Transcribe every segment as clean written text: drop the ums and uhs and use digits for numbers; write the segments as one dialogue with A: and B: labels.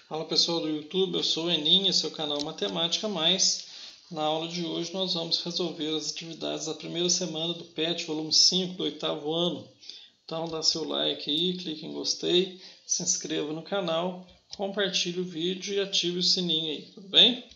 A: Fala pessoal do YouTube, eu sou o Eninha, seu canal Matemática Mais. Na aula de hoje nós vamos resolver as atividades da primeira semana do PET, volume 5 do 8º ano. Então dá seu like aí, clique em gostei, se inscreva no canal, compartilhe o vídeo e ative o sininho aí, tudo bem?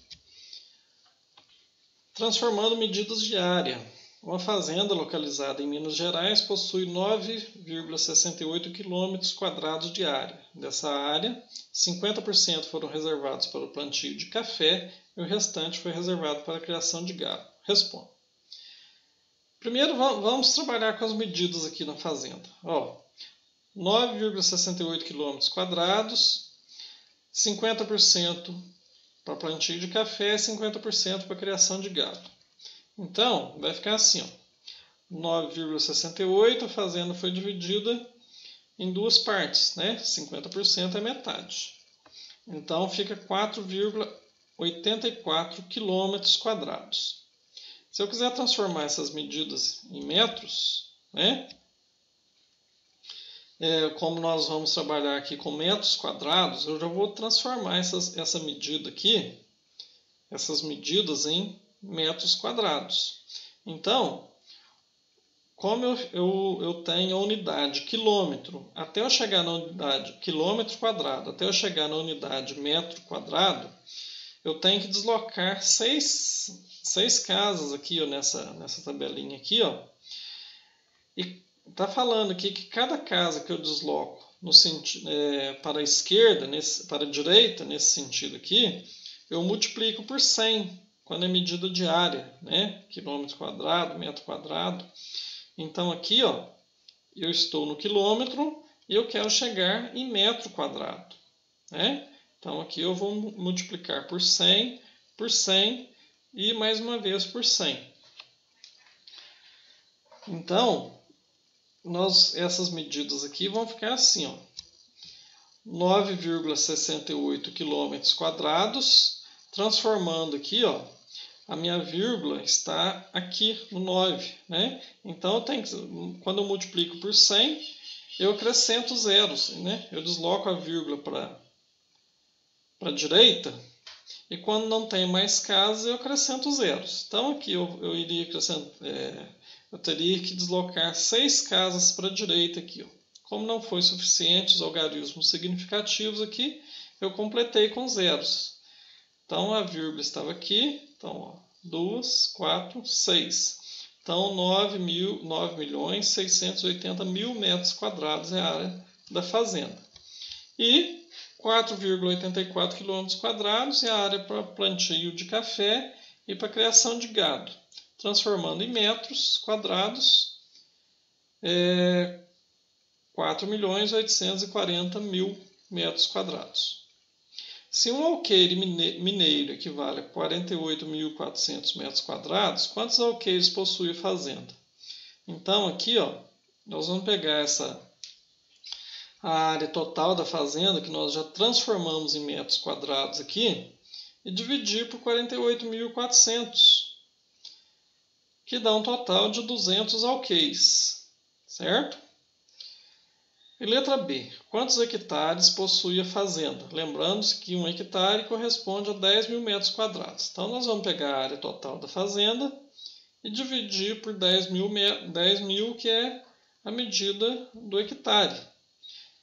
A: Transformando medidas de área. Uma fazenda localizada em Minas Gerais possui 9,68 km² de área. Dessa área, 50% foram reservados para o plantio de café e o restante foi reservado para a criação de gado. Responda. Primeiro vamos trabalhar com as medidas aqui na fazenda. 9,68 km², 50% para plantio de café e 50% para a criação de gado. Então, vai ficar assim, 9,68, a fazenda foi dividida em duas partes, né? 50% é metade. Então, fica 4,84 km². Se eu quiser transformar essas medidas em metros, né? Como nós vamos trabalhar aqui com metros quadrados, eu já vou transformar essa medida aqui, essas medidas em metros quadrados. Então, como eu tenho a unidade quilômetro, até eu chegar na unidade quilômetro quadrado, até eu chegar na unidade metro quadrado, eu tenho que deslocar seis casas aqui, nessa tabelinha aqui, e está falando aqui que cada casa que eu desloco no sentido, para a esquerda, para a direita, nesse sentido aqui, eu multiplico por 100. Quando é medida de área, né? Quilômetro quadrado, metro quadrado. Então aqui, eu estou no quilômetro e eu quero chegar em metro quadrado, né? Então aqui eu vou multiplicar por 100 e mais uma vez por 100. Então, essas medidas aqui vão ficar assim, 9,68 km², transformando aqui, a minha vírgula está aqui no 9, né? Então, quando eu multiplico por 100, eu acrescento zeros, né? Eu desloco a vírgula para a direita, e quando não tem mais casas, eu acrescento zeros. Então, aqui eu iria eu teria que deslocar 6 casas para a direita aqui, Como não foi suficiente os algarismos significativos aqui, eu completei com zeros. Então, a vírgula estava aqui. Então, 2, 4, 6. Então, 9.680.000 m² é a área da fazenda. E 4,84 km² é a área para plantio de café e para criação de gado. Transformando em metros quadrados, 4.840.000 m². Se um alqueire mineiro equivale a 48.400 m², quantos alqueires possui a fazenda? Então, aqui, nós vamos pegar a área total da fazenda, que nós já transformamos em metros quadrados aqui, e dividir por 48.400, que dá um total de 200 alqueires, certo? E letra B. Quantos hectares possui a fazenda? Lembrando-se que 1 hectare corresponde a 10.000 m². Então, nós vamos pegar a área total da fazenda e dividir por 10.000, que é a medida do hectare.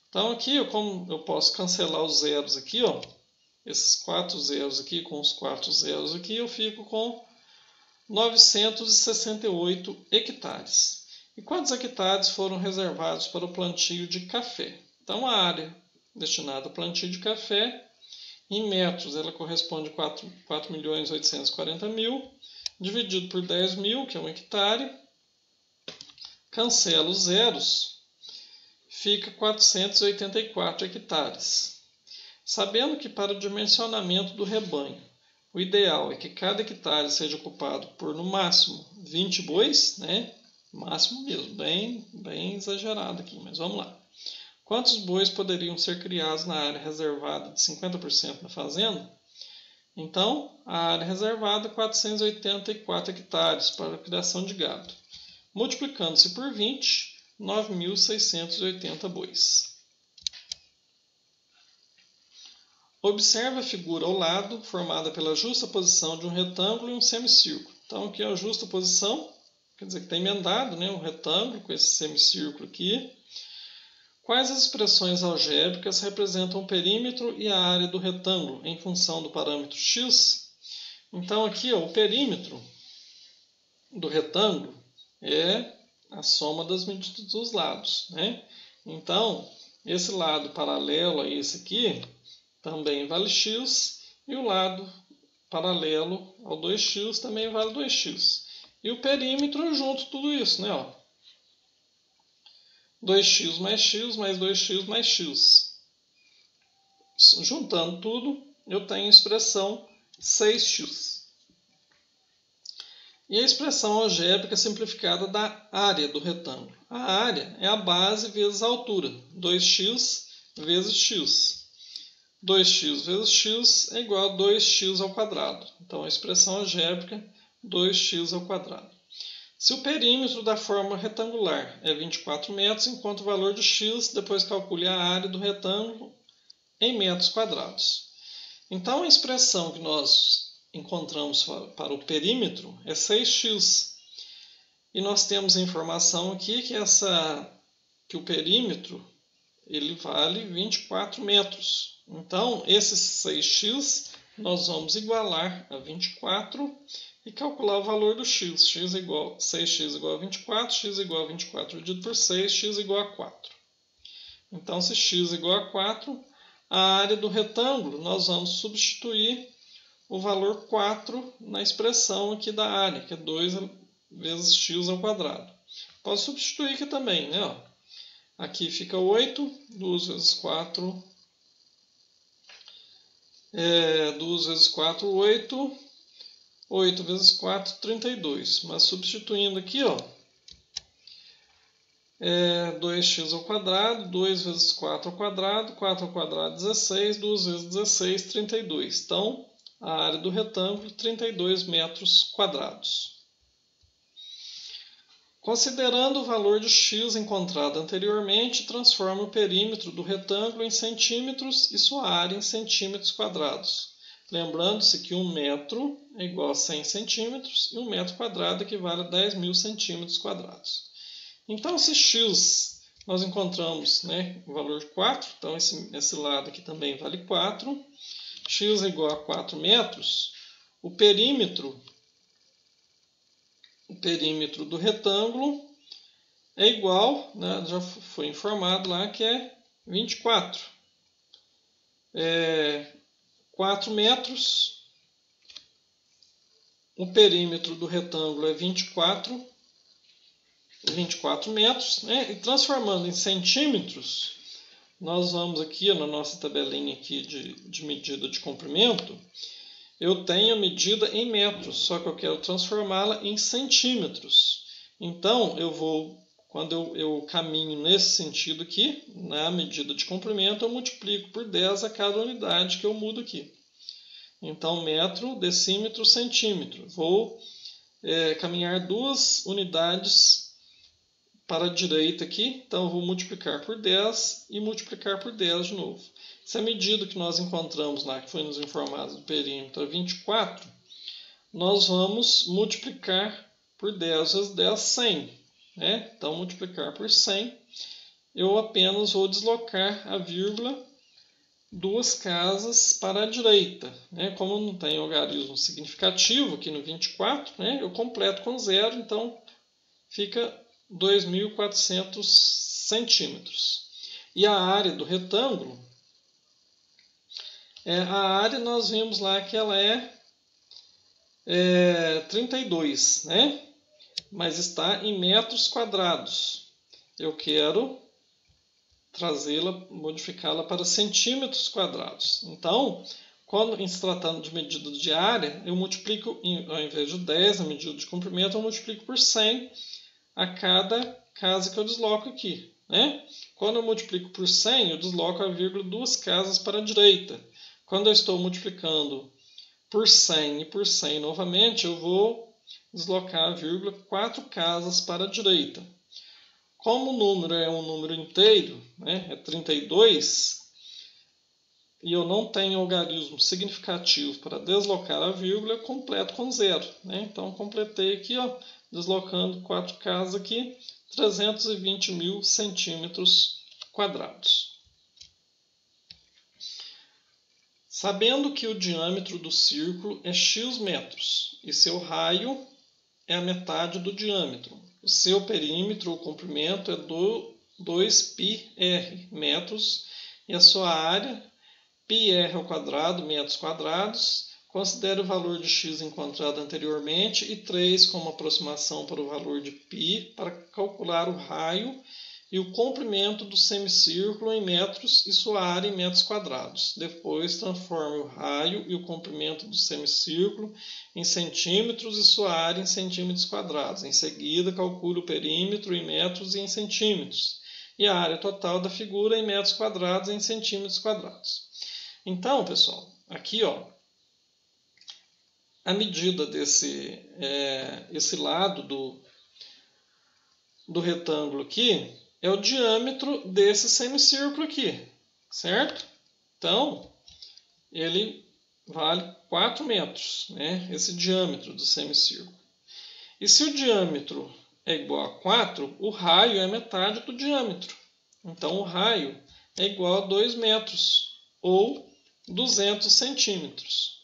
A: Então, aqui, como eu posso cancelar os zeros aqui, esses 4 zeros aqui com os 4 zeros aqui, eu fico com 968 hectares. E quantos hectares foram reservados para o plantio de café? Então, a área destinada ao plantio de café, em metros, ela corresponde a 4.840.000, dividido por 10.000, que é 1 hectare. Cancela os zeros, fica 484 hectares. Sabendo que para o dimensionamento do rebanho, o ideal é que cada hectare seja ocupado por, no máximo, 20 bois, né? Máximo mesmo, bem exagerado aqui, mas vamos lá. Quantos bois poderiam ser criados na área reservada de 50% na fazenda? Então, a área reservada é 484 hectares para a criação de gado. Multiplicando-se por 20, 9.680 bois. Observe a figura ao lado, formada pela justa posição de um retângulo e um semicírculo. Então, aqui é a justa posição, quer dizer que está emendado, né, um retângulo com esse semicírculo aqui. Quais as expressões algébricas representam o perímetro e a área do retângulo em função do parâmetro x? Então, aqui ó, o perímetro do retângulo é a soma das medidas dos lados, né? Então, esse lado paralelo a esse aqui também vale x, e o lado paralelo ao 2x também vale 2x. E o perímetro eu junto tudo isso, né? Ó. 2x mais x mais 2x mais x. Juntando tudo, eu tenho a expressão 6x. E a expressão algébrica simplificada da área do retângulo. A área é a base vezes a altura, 2x vezes x. 2x vezes x é igual a 2x ao quadrado. Então, a expressão algébrica 2x ao quadrado. Se o perímetro da forma retangular é 24 metros, enquanto o valor de x, depois calcule a área do retângulo em metros quadrados. Então, a expressão que nós encontramos para o perímetro é 6x. E nós temos a informação aqui que o perímetro ele vale 24 metros. Então, esse 6x nós vamos igualar a 24 e calcular o valor do x. 6x igual a 24, x igual a 24 dividido por 6, x igual a 4. Então, se x igual a 4, a área do retângulo, nós vamos substituir o valor 4 na expressão aqui da área, que é 2 vezes x ao quadrado. Pode substituir aqui também, né? Ó. Aqui fica 8, 2 vezes 4, 2 vezes 4, 8, 8 vezes 4, 32. Mas substituindo aqui, ó, 2x ao quadrado, 2 vezes 4 ao quadrado, 4 ao quadrado, 16, 2 vezes 16, 32. Então, a área do retângulo, 32 metros quadrados. Considerando o valor de x encontrado anteriormente, transforma o perímetro do retângulo em centímetros e sua área em centímetros quadrados. Lembrando-se que 1 metro é igual a 100 centímetros e 1 metro quadrado equivale a 10.000 centímetros quadrados. Então, se x nós encontramos, né, o valor de 4, então esse lado aqui também vale 4. X é igual a 4 metros, o perímetro do retângulo é igual, né, já foi informado lá que é 24. 4 metros, o perímetro do retângulo é 24 metros, né, e transformando em centímetros, nós vamos aqui na nossa tabelinha aqui de medida de comprimento, eu tenho a medida em metros, só que eu quero transformá-la em centímetros. Então, quando eu caminho nesse sentido aqui, na medida de comprimento, eu multiplico por 10 a cada unidade que eu mudo aqui. Então, metro, decímetro, centímetro. Vou caminhar 2 unidades para a direita aqui, então eu vou multiplicar por 10 e multiplicar por 10 de novo. Se a medida que nós encontramos lá, que foi nos informado do perímetro, é 24, nós vamos multiplicar por 10 vezes 10, 100. Né? Então, multiplicar por 100, eu apenas vou deslocar a vírgula 2 casas para a direita. Né? Como não tem logaritmo significativo aqui no 24, né? Eu completo com 0, então fica 2.400 centímetros. E a área do retângulo, a área nós vimos lá que ela é 32, né? Mas está em metros quadrados. Eu quero trazê-la, modificá-la para centímetros quadrados. Então, quando se tratando de medida de área, eu multiplico, ao invés de 10 a medida de comprimento, eu multiplico por 100 a cada casa que eu desloco aqui. Né? Quando eu multiplico por 100, eu desloco a vírgula 2 casas para a direita. Quando eu estou multiplicando por 100 e por 100 novamente, eu vou deslocar a vírgula 4 casas para a direita. Como o número é um número inteiro, né, é 32, e eu não tenho algarismo significativo para deslocar a vírgula, eu completo com 0. Né? Então, completei aqui, ó, deslocando 4 casas aqui, 320 mil centímetros quadrados. Sabendo que o diâmetro do círculo é x metros e seu raio é a metade do diâmetro, o seu perímetro ou comprimento é 2πr metros e a sua área πr ao quadrado, metros quadrados. Considere o valor de x encontrado anteriormente e 3 como aproximação para o valor de π para calcular o raio e o comprimento do semicírculo em metros e sua área em metros quadrados. Depois, transforme o raio e o comprimento do semicírculo em centímetros e sua área em centímetros quadrados. Em seguida, calcule o perímetro em metros e em centímetros e a área total da figura em metros quadrados e em centímetros quadrados. Então, pessoal, aqui, ó, a medida esse lado do retângulo aqui é o diâmetro desse semicírculo aqui, certo? Então, ele vale 4 metros, né? Esse diâmetro do semicírculo. E se o diâmetro é igual a 4, o raio é metade do diâmetro. Então, o raio é igual a 2 metros, ou 200 centímetros.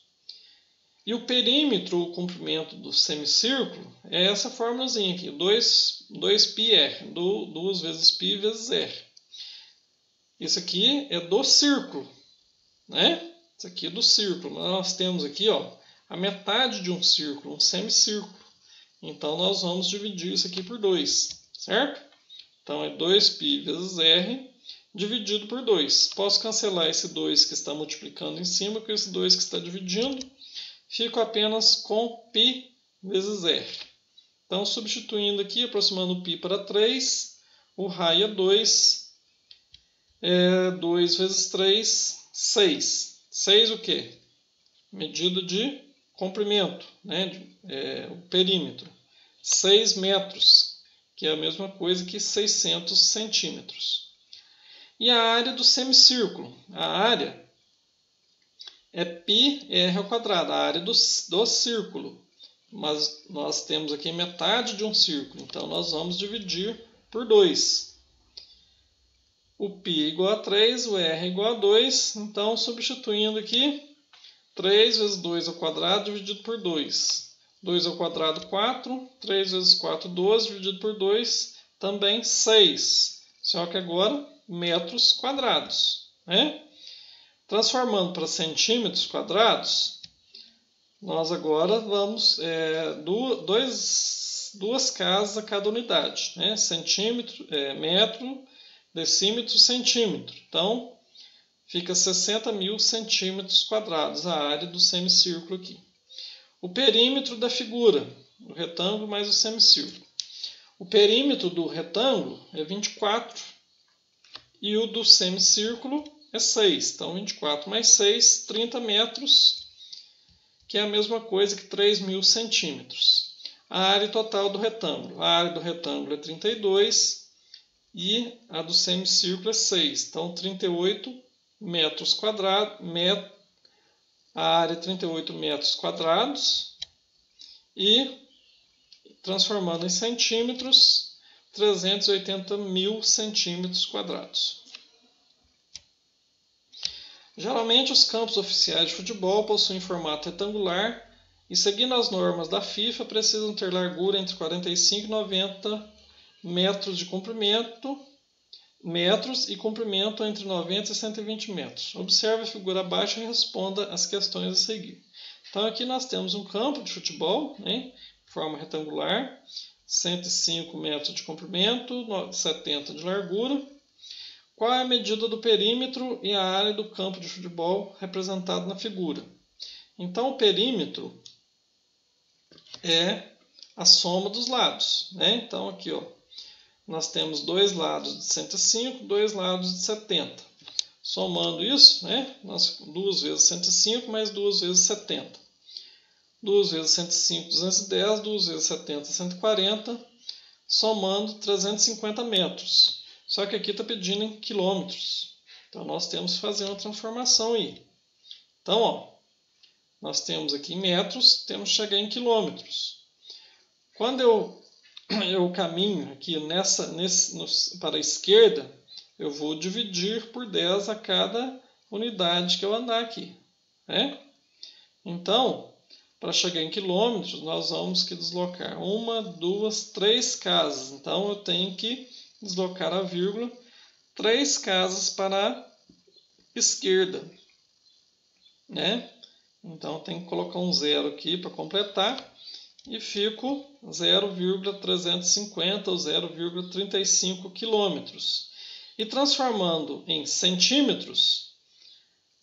A: E o perímetro, o comprimento do semicírculo, é essa formulazinha aqui, 2πr, 2 vezes π vezes r. Isso aqui é do círculo, né? Isso aqui é do círculo. Nós temos aqui, ó, a metade de um círculo, um semicírculo. Então, nós vamos dividir isso aqui por 2, certo? Então, é 2π vezes r dividido por 2. Posso cancelar esse 2 que está multiplicando em cima com esse 2 que está dividindo. Fico apenas com π vezes r. Então, substituindo aqui, aproximando π para 3, o raio é 2. 2 vezes 3, 6. 6 o quê? Medida de comprimento, né? O perímetro. 6 metros, que é a mesma coisa que 600 centímetros. E a área do semicírculo? A área é πr ao quadrado, a área do círculo. Mas nós temos aqui metade de um círculo, então nós vamos dividir por 2. O π é igual a 3, o r é igual a 2, então substituindo aqui, 3 vezes 2 ao quadrado dividido por 2. 2 ao quadrado, 4, 3 vezes 4, 12, dividido por 2, também 6. Só que agora, metros quadrados, né? Transformando para centímetros quadrados, nós agora vamos duas casas a cada unidade, né? Centímetro, metro, decímetro, centímetro. Então, fica 60 mil centímetros quadrados a área do semicírculo aqui. O perímetro da figura, o retângulo mais o semicírculo. O perímetro do retângulo é 24 e o do semicírculo é 6. Então, 24 mais 6, 30 metros, que é a mesma coisa que 3 mil centímetros. A área total do retângulo. A área do retângulo é 32 e a do semicírculo é 6. Então, 38 metros quadrados. A área é 38 metros quadrados. E, transformando em centímetros, 380 mil centímetros quadrados. Geralmente, os campos oficiais de futebol possuem formato retangular e, seguindo as normas da FIFA, precisam ter largura entre 45 e 90 metros de comprimento, e comprimento entre 90 e 120 metros. Observe a figura abaixo e responda as questões a seguir. Então, aqui nós temos um campo de futebol, né, de forma retangular, 105 metros de comprimento, 70 de largura. Qual é a medida do perímetro e a área do campo de futebol representado na figura? Então, o perímetro é a soma dos lados, né? Então, aqui, ó, nós temos dois lados de 105, dois lados de 70. Somando isso, né? 2 vezes 105 mais 2 vezes 70. 2 vezes 105, 210, 2 vezes 70, 140, somando 350 metros. Só que aqui está pedindo em quilômetros. Então, nós temos que fazer uma transformação aí. Então, ó, nós temos aqui em metros, temos que chegar em quilômetros. Quando eu caminho aqui para a esquerda, eu vou dividir por 10 a cada unidade que eu andar aqui, né? Então, para chegar em quilômetros, nós vamos que deslocar 1, 2, 3 casas. Então, eu tenho que deslocar a vírgula 3 casas para a esquerda, né? Então, tem que colocar um zero aqui para completar e fico 0,350 ou 0,35 quilômetros. E transformando em centímetros,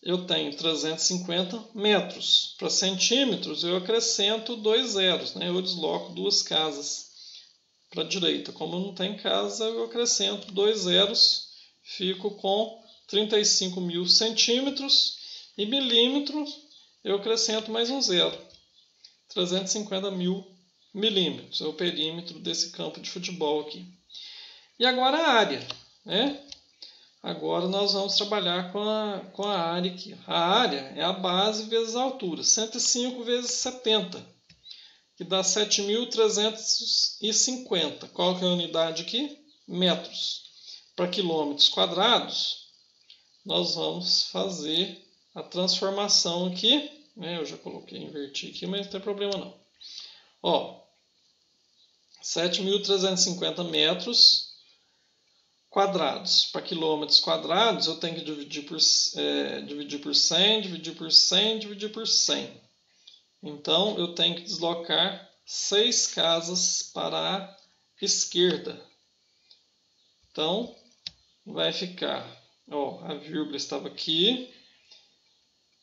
A: eu tenho 350 metros. Para centímetros, eu acrescento 2 zeros, né? Eu desloco 2 casas para a direita. Como não tem casa, eu acrescento 2 zeros, fico com 35.000 centímetros. E milímetro, eu acrescento mais um zero, 350.000 milímetros. É o perímetro desse campo de futebol aqui. E agora a área, né? Agora nós vamos trabalhar com a área aqui. A área é a base vezes a altura. 105 vezes 70, que dá 7.350. Qual que é a unidade aqui? Metros. Para quilômetros quadrados, nós vamos fazer a transformação aqui. Né? Eu já coloquei, inverti aqui, mas não tem problema não. Ó, 7.350 metros quadrados. Para quilômetros quadrados, eu tenho que dividir por 100, dividir por 100, dividir por 100. Então, eu tenho que deslocar 6 casas para a esquerda. Então, vai ficar, ó, a vírgula estava aqui.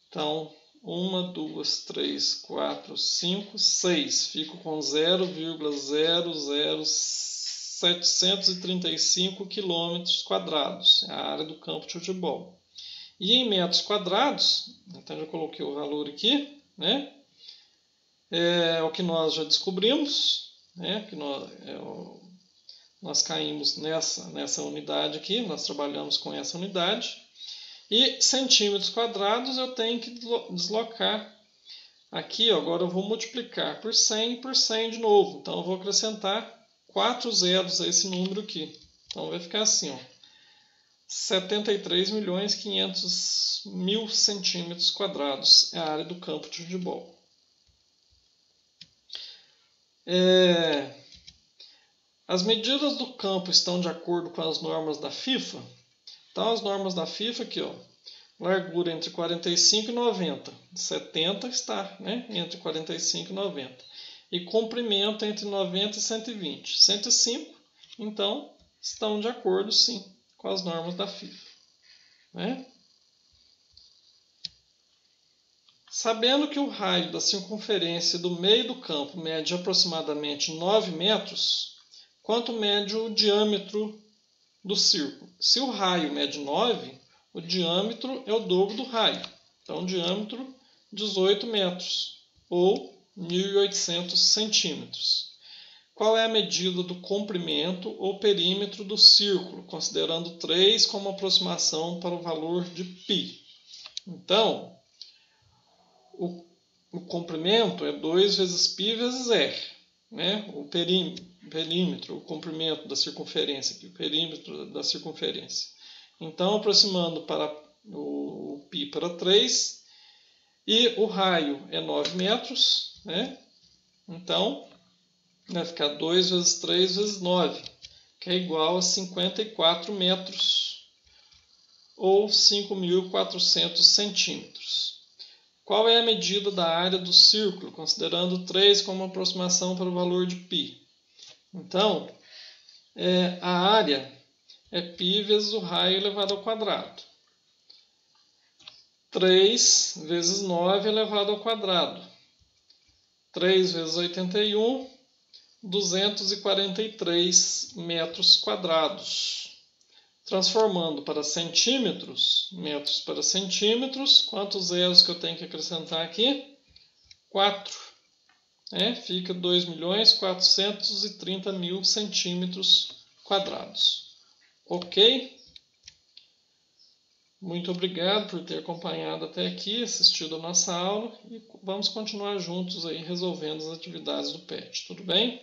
A: Então, 1, 2, 3, 4, 5, 6. Fico com 0,00735 quilômetros quadrados. É a área do campo de futebol. E em metros quadrados, então já coloquei o valor aqui, né? É o que nós já descobrimos, né? Que nós caímos nessa unidade aqui, nós trabalhamos com essa unidade. E centímetros quadrados eu tenho que deslocar aqui, ó, agora eu vou multiplicar por 100 de novo. Então eu vou acrescentar 4 zeros a esse número aqui. Então vai ficar assim, ó, 73.500.000 centímetros quadrados é a área do campo de futebol. As medidas do campo estão de acordo com as normas da FIFA. Então, as normas da FIFA aqui, ó, largura entre 45 e 90. 70 está, né, entre 45 e 90. E comprimento entre 90 e 120. 105, então, estão de acordo, sim, com as normas da FIFA. Né? Sabendo que o raio da circunferência do meio do campo mede aproximadamente 9 metros, quanto mede o diâmetro do círculo? Se o raio mede 9, o diâmetro é o dobro do raio. Então, diâmetro 18 metros, ou 1.800 centímetros. Qual é a medida do comprimento ou perímetro do círculo, considerando 3 como aproximação para o valor de π? Então, o comprimento é 2 vezes π vezes r. Né? O perímetro, o comprimento da circunferência, o perímetro da circunferência. Então, aproximando para o π para 3, e o raio é 9 metros, né? Então, vai ficar 2 vezes 3 vezes 9, que é igual a 54 metros, ou 5.400 centímetros. Qual é a medida da área do círculo, considerando 3 como aproximação para o valor de π? Então, a área é π vezes o raio elevado ao quadrado. 3 vezes 9 elevado ao quadrado. 3 vezes 81, 243 metros quadrados. Transformando para centímetros, metros para centímetros, quantos zeros que eu tenho que acrescentar aqui? 4. Fica 2.430.000 centímetros quadrados. Ok? Muito obrigado por ter acompanhado até aqui, assistido a nossa aula e vamos continuar juntos aí resolvendo as atividades do PET. Tudo bem?